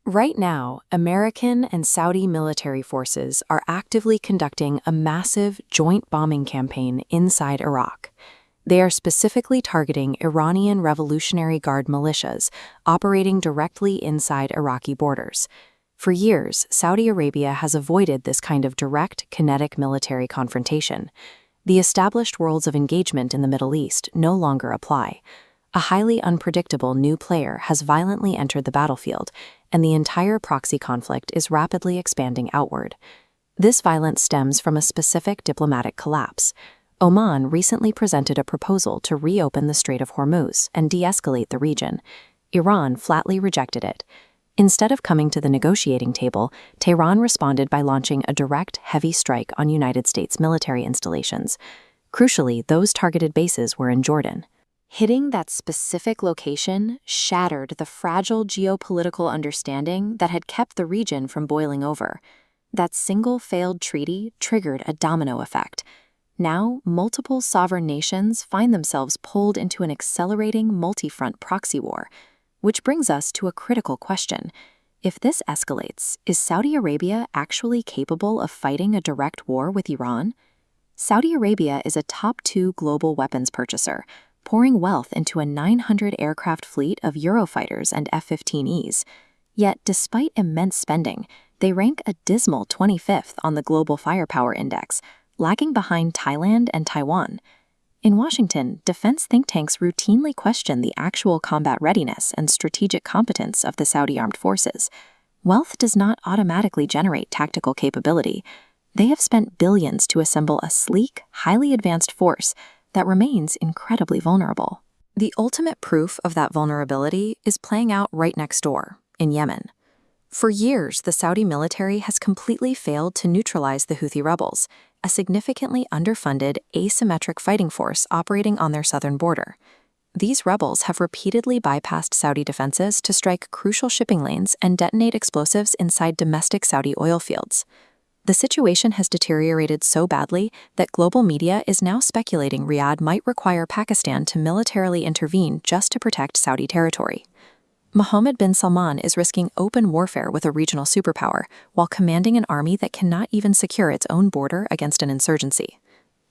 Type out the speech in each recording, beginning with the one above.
Right now, American and Saudi military forces are actively conducting a massive joint bombing campaign inside Iraq. They are specifically targeting Iranian Revolutionary Guard militias operating directly inside Iraqi borders. For years, Saudi Arabia has avoided this kind of direct, kinetic military confrontation. The established worlds of engagement in the Middle East no longer apply. A highly unpredictable new player has violently entered the battlefield, and the entire proxy conflict is rapidly expanding outward. This violence stems from a specific diplomatic collapse. Oman recently presented a proposal to reopen the Strait of Hormuz and de-escalate the region. Iran flatly rejected it. Instead of coming to the negotiating table, Tehran responded by launching a direct, heavy strike on United States military installations. Crucially, those targeted bases were in Jordan. Hitting that specific location shattered the fragile geopolitical understanding that had kept the region from boiling over. That single failed treaty triggered a domino effect. Now, multiple sovereign nations find themselves pulled into an accelerating multi-front proxy war. Which brings us to a critical question. If this escalates, is Saudi Arabia actually capable of fighting a direct war with Iran? Saudi Arabia is a top 2 global weapons purchaser, pouring wealth into a 900-aircraft fleet of Eurofighters and F-15Es. Yet, despite immense spending, they rank a dismal 25th on the Global Firepower Index, lagging behind Thailand and Taiwan. In Washington, defense think tanks routinely question the actual combat readiness and strategic competence of the Saudi armed forces. Wealth does not automatically generate tactical capability. They have spent billions to assemble a sleek, highly advanced force that remains incredibly vulnerable. The ultimate proof of that vulnerability is playing out right next door, in Yemen. For years, the Saudi military has completely failed to neutralize the Houthi rebels, a significantly underfunded, asymmetric fighting force operating on their southern border. These rebels have repeatedly bypassed Saudi defenses to strike crucial shipping lanes and detonate explosives inside domestic Saudi oil fields. The situation has deteriorated so badly that global media is now speculating Riyadh might require Pakistan to militarily intervene just to protect Saudi territory. Mohammed bin Salman is risking open warfare with a regional superpower while commanding an army that cannot even secure its own border against an insurgency.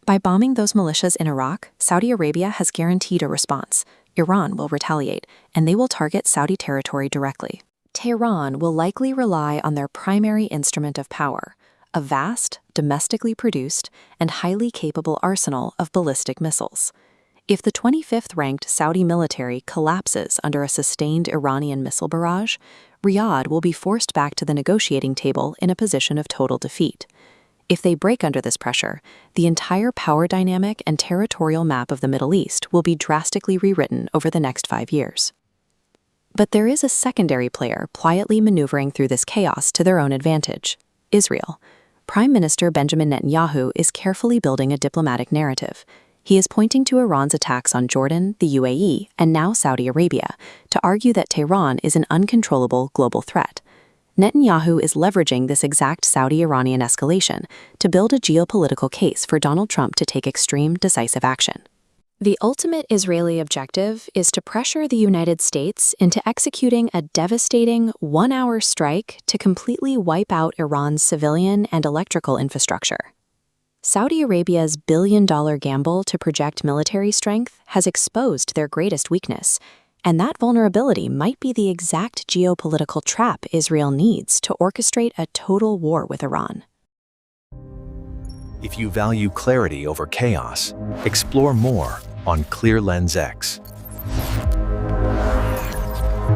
By bombing those militias in Iraq, Saudi Arabia has guaranteed a response. Iran will retaliate, and they will target Saudi territory directly. Tehran will likely rely on their primary instrument of power, a vast, domestically produced, and highly capable arsenal of ballistic missiles. If the 25th-ranked Saudi military collapses under a sustained Iranian missile barrage, Riyadh will be forced back to the negotiating table in a position of total defeat. If they break under this pressure, the entire power dynamic and territorial map of the Middle East will be drastically rewritten over the next 5 years. But there is a secondary player quietly maneuvering through this chaos to their own advantage: Israel. Prime Minister Benjamin Netanyahu is carefully building a diplomatic narrative. He is pointing to Iran's attacks on Jordan, the UAE, and now Saudi Arabia to argue that Tehran is an uncontrollable global threat. Netanyahu is leveraging this exact Saudi-Iranian escalation to build a geopolitical case for Donald Trump to take extreme, decisive action. The ultimate Israeli objective is to pressure the United States into executing a devastating one-hour strike to completely wipe out Iran's civilian and electrical infrastructure. Saudi Arabia's billion-dollar gamble to project military strength has exposed their greatest weakness, and that vulnerability might be the exact geopolitical trap Israel needs to orchestrate a total war with Iran. If you value clarity over chaos, explore more on Clear Lens X.